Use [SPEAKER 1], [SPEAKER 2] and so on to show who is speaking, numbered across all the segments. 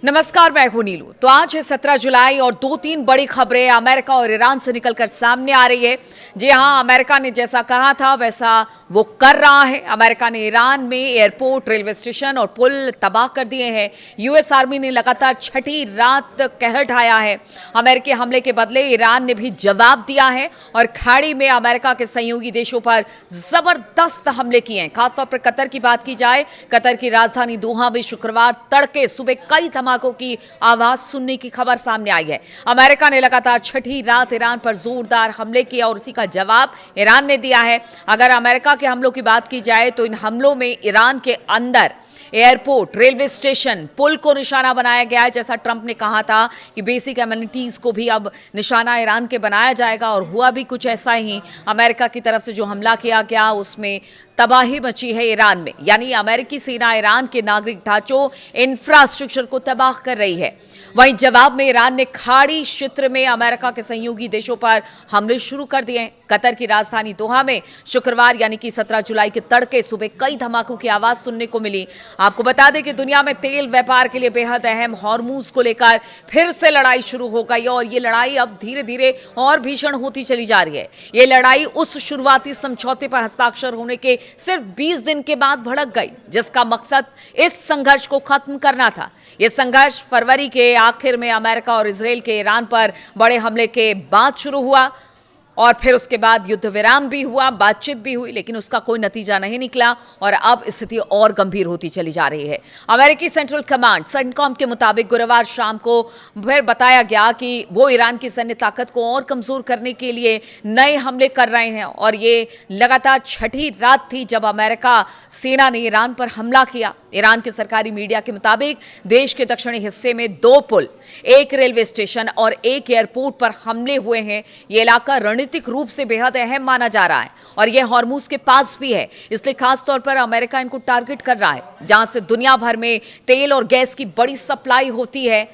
[SPEAKER 1] नमस्कार, मैं हूं नीलू। तो आज है 17 जुलाई और दो तीन बड़ी खबरें अमेरिका और ईरान से निकलकर सामने आ रही है। जी हां, अमेरिका ने जैसा कहा था वैसा वो कर रहा है। अमेरिका ने ईरान में एयरपोर्ट, रेलवे स्टेशन और पुल तबाह कर दिए हैं। यूएस आर्मी ने लगातार छठी रात कहर ढाया है। अमेरिकी हमले के बदले ईरान ने भी जवाब दिया है और खाड़ी में अमेरिका के सहयोगी देशों पर जबरदस्त हमले किए हैं। खासतौर पर कतर की बात की जाए, कतर की राजधानी दोहा में शुक्रवार तड़के सुबह कई धमाकों की आवाज सुनने की खबर सामने आई है। अमेरिका ने लगातार छठी रात ईरान पर जोरदार हमले किए और उसी का जवाब ईरान ने दिया है। अगर अमेरिका के हमलों की बात की जाए तो इन हमलों में ईरान के अंदर एयरपोर्ट, रेलवे स्टेशन, पुल को निशाना बनाया गया है। जैसा ट्रंप ने कहा था कि बेसिक एमिनिटीज को भी अब निशाना ईरान के बनाया जाएगा और हुआ भी कुछ ऐसा ही। अमेरिका की तरफ से जो हमला किया गया उसमें तबाही मची है ईरान में, यानी अमेरिकी सेना ईरान के नागरिक ढांचों, इंफ्रास्ट्रक्चर को तबाह कर रही है। वहीं जवाब में ईरान ने खाड़ी क्षेत्र में अमेरिका के सहयोगी देशों पर हमले शुरू कर दिए हैं। कतर की राजधानी दोहा में शुक्रवार यानी कि 17 जुलाई के तड़के सुबह कई धमाकों की आवाज सुनने को मिली। आपको बता दें कि दुनिया में तेल व्यापार के लिए बेहद अहम हॉर्मूज को लेकर फिर से लड़ाई शुरू हो गई और ये लड़ाई अब धीरे धीरे और भीषण होती चली जा रही है। ये लड़ाई उस शुरुआती समझौते पर हस्ताक्षर होने के सिर्फ 20 दिन के बाद भड़क गई, जिसका मकसद इस संघर्ष को खत्म करना था। यह संघर्ष फरवरी के आखिर में अमेरिका और इजराइल के ईरान पर बड़े हमले के बाद शुरू हुआ और फिर उसके बाद युद्ध विराम भी हुआ, बातचीत भी हुई, लेकिन उसका कोई नतीजा नहीं निकला और अब स्थिति और गंभीर होती चली जा रही है। अमेरिकी सेंट्रल कमांड सेंटकॉम के मुताबिक गुरुवार शाम को फिर बताया गया कि वो ईरान की सैन्य ताकत को और कमजोर करने के लिए नए हमले कर रहे हैं और ये लगातार छठी रात थी जब अमेरिका सेना ने ईरान पर हमला किया। ईरान के सरकारी मीडिया के मुताबिक देश के दक्षिणी हिस्से में 2 पुल, 1 रेलवे स्टेशन और 1 एयरपोर्ट पर हमले हुए हैं। ये इलाका रणनीतिक रूप से बेहद अहम माना जा रहा है और यह हॉर्मूज के पास भी है, इसलिए खास तौर पर अमेरिका इनको टारगेट कर रहा है, जहां से दुनिया भर में तेल और गैस की बड़ी सप्लाई होती है।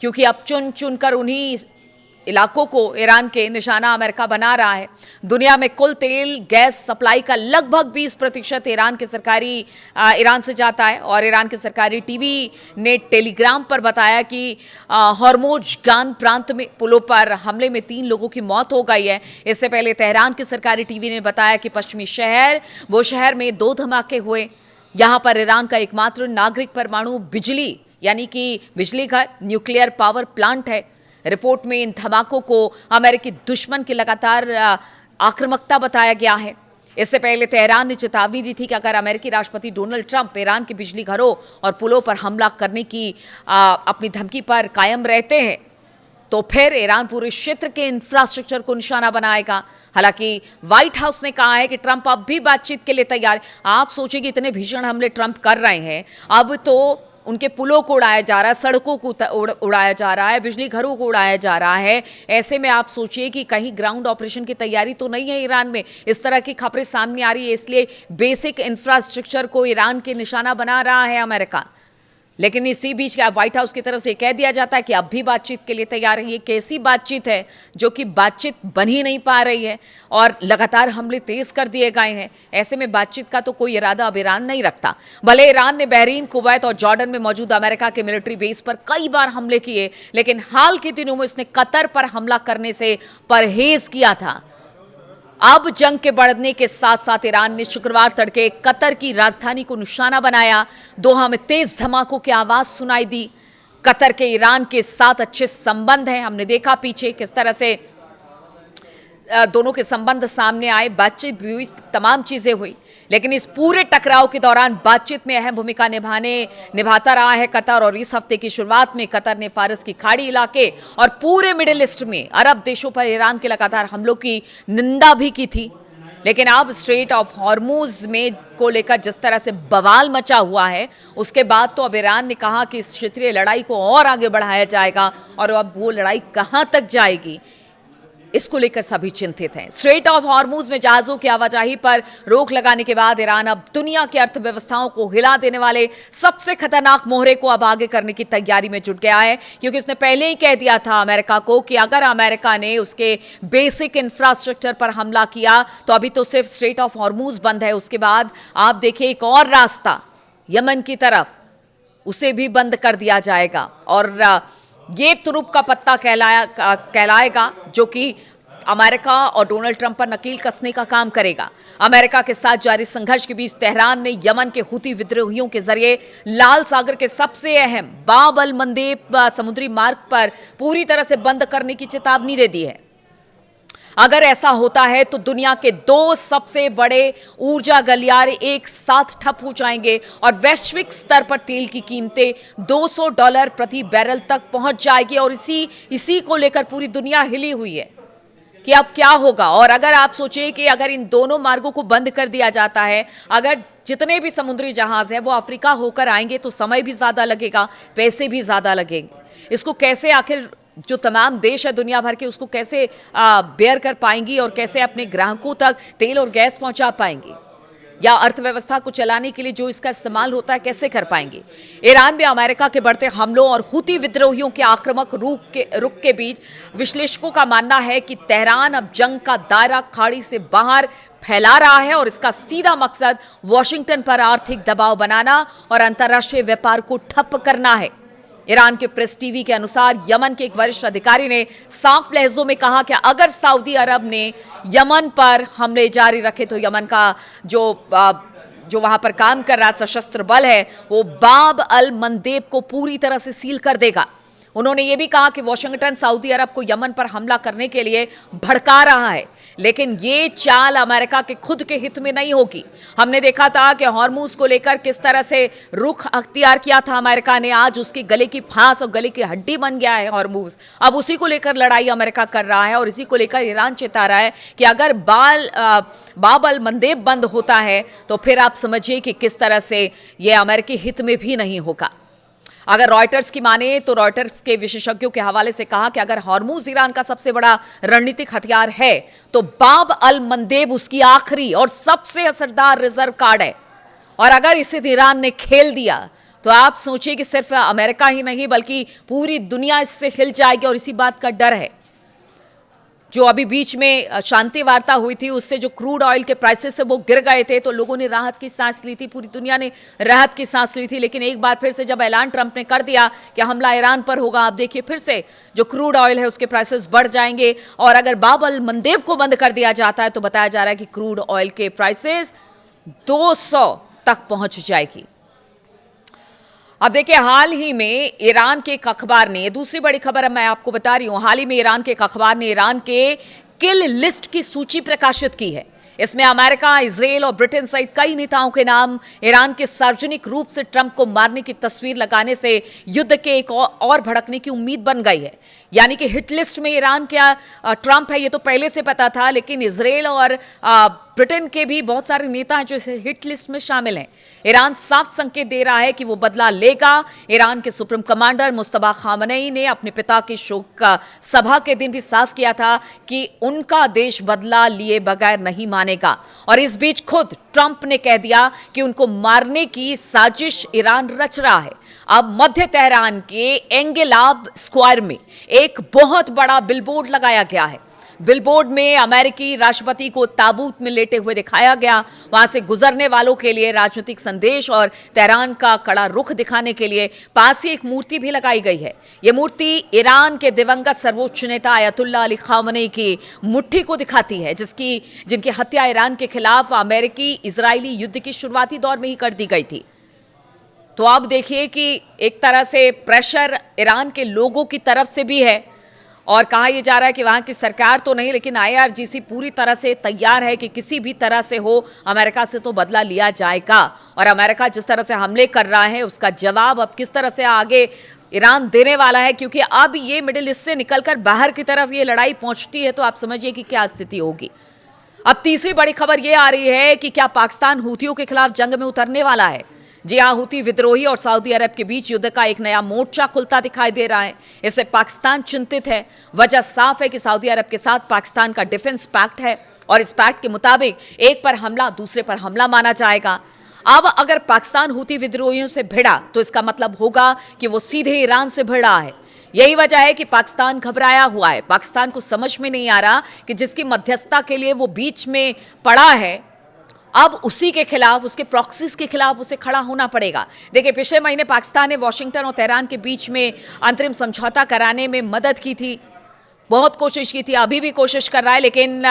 [SPEAKER 1] क्योंकि अब चुन चुनकर उन्हीं इलाकों को ईरान के निशाना अमेरिका बना रहा है। दुनिया में कुल तेल गैस सप्लाई का लगभग 20% ईरान से जाता है और ईरान के सरकारी टीवी ने टेलीग्राम पर बताया कि हॉर्मोजगान प्रांत में पुलों पर हमले में 3 लोगों की मौत हो गई है। इससे पहले तेहरान के सरकारी टीवी ने बताया कि पश्चिमी शहर में 2 धमाके हुए। यहां पर ईरान का एकमात्र नागरिक परमाणु बिजली यानी कि बिजली घर, न्यूक्लियर पावर प्लांट है। रिपोर्ट में इन धमाकों को अमेरिकी दुश्मन की लगातार आक्रामकता बताया गया है। इससे पहले तेहरान ने चेतावनी दी थी कि अगर अमेरिकी राष्ट्रपति डोनाल्ड ट्रंप ईरान के बिजली घरों और पुलों पर हमला करने की अपनी धमकी पर कायम रहते हैं तो फिर ईरान पूरे क्षेत्र के इंफ्रास्ट्रक्चर को निशाना बनाएगा। हालांकि व्हाइट हाउस ने कहा है कि ट्रंप अब भी बातचीत के लिए तैयार है। आप सोचिए कि इतने भीषण हमले ट्रंप कर रहे हैं, अब तो उनके पुलों को उड़ाया जा रहा है, सड़कों को उड़ाया जा रहा है, बिजली घरों को उड़ाया जा रहा है। ऐसे में आप सोचिए कि कहीं ग्राउंड ऑपरेशन की तैयारी तो नहीं है ईरान में। इस तरह की खबरें सामने आ रही है, इसलिए बेसिक इंफ्रास्ट्रक्चर को ईरान के निशाना बना रहा है अमेरिका। लेकिन इसी बीच व्हाइट हाउस की तरफ से कह दिया जाता है कि अब भी बातचीत के लिए तैयार है। ये कैसी बातचीत है जो कि बातचीत बन ही नहीं पा रही है और लगातार हमले तेज कर दिए गए हैं। ऐसे में बातचीत का तो कोई इरादा अब ईरान नहीं रखता। भले ईरान ने बहरीन, कुवैत और जॉर्डन में मौजूद अमेरिका के मिलिट्री बेस पर कई बार हमले किए, लेकिन हाल के दिनों में उसने कतर पर हमला करने से परहेज किया था। अब जंग के बढ़ने के साथ साथ ईरान ने शुक्रवार तड़के कतर की राजधानी को निशाना बनाया। दोहा में तेज धमाकों की आवाज सुनाई दी। कतर के ईरान के साथ अच्छे संबंध हैं। हमने देखा पीछे किस तरह से दोनों के संबंध सामने आए, बातचीत भी हुई, तमाम चीजें हुई। लेकिन इस पूरे टकराव के दौरान बातचीत में अहम भूमिका निभाता रहा है कतर और इस हफ्ते की शुरुआत में कतर ने फारस की खाड़ी इलाके और पूरे मिडिल ईस्ट में अरब देशों पर ईरान के लगातार हमलों की निंदा भी की थी। लेकिन अब स्ट्रेट ऑफ हॉर्मूज में को लेकर जिस तरह से बवाल मचा हुआ है, उसके बाद तो अब ईरान ने कहा कि इस क्षेत्रीय लड़ाई को और आगे बढ़ाया जाएगा और अब वो लड़ाई कहां तक जाएगी इसको लेकर सभी चिंतित हैं। स्ट्रेट ऑफ हॉर्मूज में जहाजों की आवाजाही पर रोक लगाने के बाद ईरान अब दुनिया की अर्थव्यवस्थाओं को हिला देने वाले सबसे खतरनाक मोहरे को अब आगे करने की तैयारी में जुट गया है, क्योंकि उसने पहले ही कह दिया था अमेरिका को कि अगर अमेरिका ने उसके बेसिक इंफ्रास्ट्रक्चर पर हमला किया तो अभी तो सिर्फ स्ट्रेट ऑफ हॉर्मूज बंद है, उसके बाद आप देखिए एक और रास्ता यमन की तरफ उसे भी बंद कर दिया जाएगा और ये तुरुप का पत्ता कहलाएगा जो कि अमेरिका और डोनाल्ड ट्रंप पर नकील कसने का काम करेगा। अमेरिका के साथ जारी संघर्ष के बीच तेहरान ने यमन के हुती विद्रोहियों के जरिए लाल सागर के सबसे अहम बाब अल मंदेब समुद्री मार्ग पर पूरी तरह से बंद करने की चेतावनी दे दी है। अगर ऐसा होता है तो दुनिया के 2 सबसे बड़े ऊर्जा गलियारे एक साथ ठप हो जाएंगे और वैश्विक स्तर पर तेल की कीमतें $200 प्रति बैरल तक पहुंच जाएगी और इसी को लेकर पूरी दुनिया हिली हुई है कि अब क्या होगा। और अगर आप सोचिए कि अगर इन दोनों मार्गों को बंद कर दिया जाता है, अगर जितने भी समुद्री जहाज हैं वो अफ्रीका होकर आएंगे तो समय भी ज्यादा लगेगा, पैसे भी ज्यादा लगेंगे। इसको कैसे आखिर जो तमाम देश है दुनिया भर के उसको कैसे बेयर कर पाएंगी और कैसे अपने ग्राहकों तक तेल और गैस पहुंचा पाएंगी, या अर्थव्यवस्था को चलाने के लिए जो इसका इस्तेमाल होता है कैसे कर पाएंगे। ईरान में अमेरिका के बढ़ते हमलों और हुती विद्रोहियों के आक्रामक रुख के बीच विश्लेषकों का मानना है कि तेहरान अब जंग का दायरा खाड़ी से बाहर फैला रहा है और इसका सीधा मकसद वॉशिंगटन पर आर्थिक दबाव बनाना और अंतर्राष्ट्रीय व्यापार को ठप करना है। ईरान के प्रेस टीवी के अनुसार यमन के एक वरिष्ठ अधिकारी ने साफ लहजों में कहा कि अगर सऊदी अरब ने यमन पर हमले जारी रखे तो यमन का जो वहां पर काम कर रहा सशस्त्र बल है वो बाब अल मंदेब को पूरी तरह से सील कर देगा। उन्होंने ये भी कहा कि वॉशिंगटन सऊदी अरब को यमन पर हमला करने के लिए भड़का रहा है, लेकिन ये चाल अमेरिका के खुद के हित में नहीं होगी। हमने देखा था कि हॉर्मूज को लेकर किस तरह से रुख अख्तियार किया था अमेरिका ने, आज उसकी गले की फांस और गले की हड्डी बन गया है हॉर्मूज। अब उसी को लेकर लड़ाई अमेरिका कर रहा है और इसी को लेकर ईरान चेता रहा है कि अगर बाब अल मंदेब बंद होता है तो फिर आप समझिए कि किस तरह से यह अमेरिकी हित में भी नहीं होगा। अगर रॉयटर्स की माने तो रॉयटर्स के विशेषज्ञों के हवाले से कहा कि अगर हॉर्मूज ईरान का सबसे बड़ा रणनीतिक हथियार है तो बाब अल मंदेब उसकी आखिरी और सबसे असरदार रिजर्व कार्ड है, और अगर इसे ईरान ने खेल दिया तो आप सोचिए कि सिर्फ अमेरिका ही नहीं बल्कि पूरी दुनिया इससे हिल जाएगी। और इसी बात का डर है, जो अभी बीच में शांति वार्ता हुई थी उससे जो क्रूड ऑयल के प्राइसेस से वो गिर गए थे तो लोगों ने राहत की सांस ली थी, पूरी दुनिया ने राहत की सांस ली थी। लेकिन एक बार फिर से जब ऐलान ट्रंप ने कर दिया कि हमला ईरान पर होगा, आप देखिए फिर से जो क्रूड ऑयल है उसके प्राइसेस बढ़ जाएंगे। और अगर बाब अल मंदेब को बंद कर दिया जाता है तो बताया जा रहा है कि क्रूड ऑयल के प्राइसेस 200 तक पहुंच जाएगी। अब देखिए, हाल ही में ईरान के एक अखबार ने, दूसरी बड़ी खबर अब मैं आपको बता रही हूं, हाल ही में ईरान के एक अखबार ने ईरान के किल लिस्ट की सूची प्रकाशित की है। इसमें अमेरिका, इजराइल और ब्रिटेन सहित कई नेताओं के नाम ईरान के सार्वजनिक रूप से ट्रंप को मारने की तस्वीर लगाने से युद्ध के एक और भड़कने की उम्मीद बन गई है। यानी कि हिट लिस्ट में ईरान क्या ट्रंप है ये तो पहले से पता था, लेकिन इजराइल और ब्रिटेन के भी बहुत सारे नेता हैं जो इस हिट लिस्ट में शामिल हैं। ईरान साफ संकेत दे रहा है कि वो बदला लेगा। ईरान के सुप्रीम कमांडर मुस्तफा खामनेई ने अपने पिता की शोक सभा के दिन भी साफ किया था कि उनका देश बदला लिए बगैर नहीं मानेगा। और इस बीच खुद ट्रंप ने कह दिया कि उनको मारने की साजिश ईरान रच रहा है। अब मध्य तेहरान के एंगेलाब स्क्वायर में एक बहुत बड़ा बिलबोर्ड लगाया गया है। बिलबोर्ड में अमेरिकी राष्ट्रपति को ताबूत में लेटे हुए दिखाया गया। वहां से गुजरने वालों के लिए राजनीतिक संदेश और तेहरान का कड़ा रुख दिखाने के लिए पास ही एक मूर्ति भी लगाई गई है। यह मूर्ति ईरान के दिवंगत सर्वोच्च नेता अयतुल्ला अली खामनेई की मुट्ठी को दिखाती है, जिनकी हत्या ईरान के खिलाफ अमेरिकी इजरायली युद्ध की शुरुआती दौर में ही कर दी गई थी। तो आप देखिए कि एक तरह से प्रेशर ईरान के लोगों की तरफ से भी है, और कहा यह जा रहा है कि वहां की सरकार तो नहीं लेकिन IRGC पूरी तरह से तैयार है कि किसी भी तरह से हो अमेरिका से तो बदला लिया जाएगा। और अमेरिका जिस तरह से हमले कर रहा है उसका जवाब अब किस तरह से आगे ईरान देने वाला है, क्योंकि अब ये मिडिल ईस्ट से निकलकर बाहर की तरफ ये लड़ाई पहुंचती है तो आप समझिए कि क्या स्थिति होगी। अब तीसरी बड़ी खबर ये आ रही है कि क्या पाकिस्तान हूथियों के खिलाफ जंग में उतरने वाला है। जी हां, हूती विद्रोही और सऊदी अरब के बीच युद्ध का एक नया मोर्चा खुलता दिखाई दे रहा है। इससे पाकिस्तान चिंतित है। वजह साफ है कि सऊदी अरब के साथ पाकिस्तान का डिफेंस पैक्ट है और इस पैक्ट के मुताबिक एक पर हमला दूसरे पर हमला माना जाएगा। अब अगर पाकिस्तान हूती विद्रोहियों से भिड़ा तो इसका मतलब होगा कि वो सीधे ईरान से भिड़ रहा है। यही वजह है कि पाकिस्तान घबराया हुआ है। पाकिस्तान को समझ में नहीं आ रहा कि जिसकी मध्यस्थता के लिए वो बीच में पड़ा है अब उसी के खिलाफ, उसके प्रॉक्सीज के खिलाफ उसे खड़ा होना पड़ेगा। देखिए, पिछले महीने पाकिस्तान ने वॉशिंगटन और तेहरान के बीच में अंतरिम समझौता कराने में मदद की थी, बहुत कोशिश की थी, अभी भी कोशिश कर रहा है, लेकिन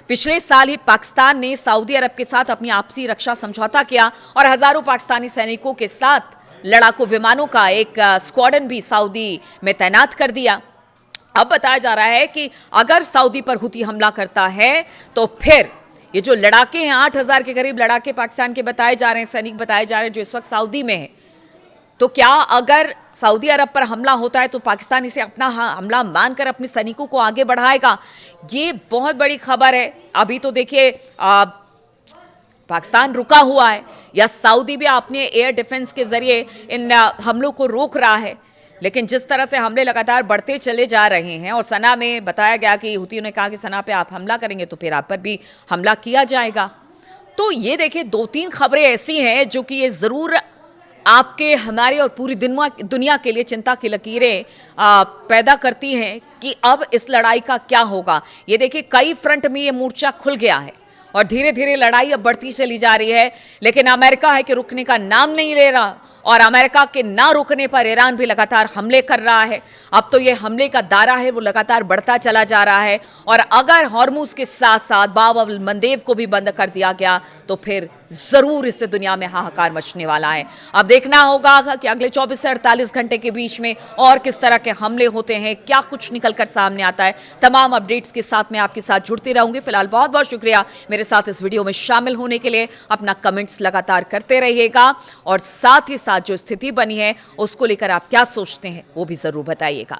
[SPEAKER 1] पिछले साल ही पाकिस्तान ने सऊदी अरब के साथ अपनी आपसी रक्षा समझौता किया और हजारों पाकिस्तानी सैनिकों के साथ लड़ाकू विमानों का एक स्क्वाड्रन भी सऊदी में तैनात कर दिया। अब बताया जा रहा है कि अगर सऊदी पर हुती हमला करता है तो फिर ये जो लड़ाके हैं, 8,000 के करीब लड़ाके पाकिस्तान के बताए जा रहे हैं, सैनिक बताए जा रहे हैं जो इस वक्त सऊदी में है, तो क्या अगर सऊदी अरब पर हमला होता है तो पाकिस्तान इसे अपना हमला मानकर अपने सैनिकों को आगे बढ़ाएगा? ये बहुत बड़ी खबर है। अभी तो देखिए पाकिस्तान रुका हुआ है, या सऊदी भी अपने एयर डिफेंस के जरिए इन हमलों को रोक रहा है, लेकिन जिस तरह से हमले लगातार बढ़ते चले जा रहे हैं और सना में बताया गया कि हुतियों ने कहा कि सना पे आप हमला करेंगे तो फिर आप पर भी हमला किया जाएगा। तो ये देखिए, 2-3 खबरें ऐसी हैं जो कि ये जरूर आपके, हमारे और पूरी दुनिया के लिए चिंता की लकीरें पैदा करती हैं कि अब इस लड़ाई का क्या होगा। ये देखिए, कई फ्रंट में ये मोर्चा खुल गया है और धीरे धीरे लड़ाई अब बढ़ती चली जा रही है, लेकिन अमेरिका है कि रुकने का नाम नहीं ले रहा, और अमेरिका के ना रुकने पर ईरान भी लगातार हमले कर रहा है। अब तो ये हमले का दायरा है वो लगातार बढ़ता चला जा रहा है, और अगर हॉर्मुज के साथ साथ बाब अल मंदेब को भी बंद कर दिया गया तो फिर जरूर इससे दुनिया में हाहाकार मचने वाला है। अब देखना होगा कि अगले 24 से 48 घंटे के बीच में और किस तरह के हमले होते हैं, क्या कुछ निकलकर सामने आता है। तमाम अपडेट्स के साथ मैं आपके साथ जुड़ती रहूंगी। फिलहाल बहुत बहुत शुक्रिया मेरे साथ इस वीडियो में शामिल होने के लिए। अपना कमेंट्स लगातार करते रहिएगा, और साथ ही साथ जो स्थिति बनी है उसको लेकर आप क्या सोचते हैं वो भी जरूर बताइएगा।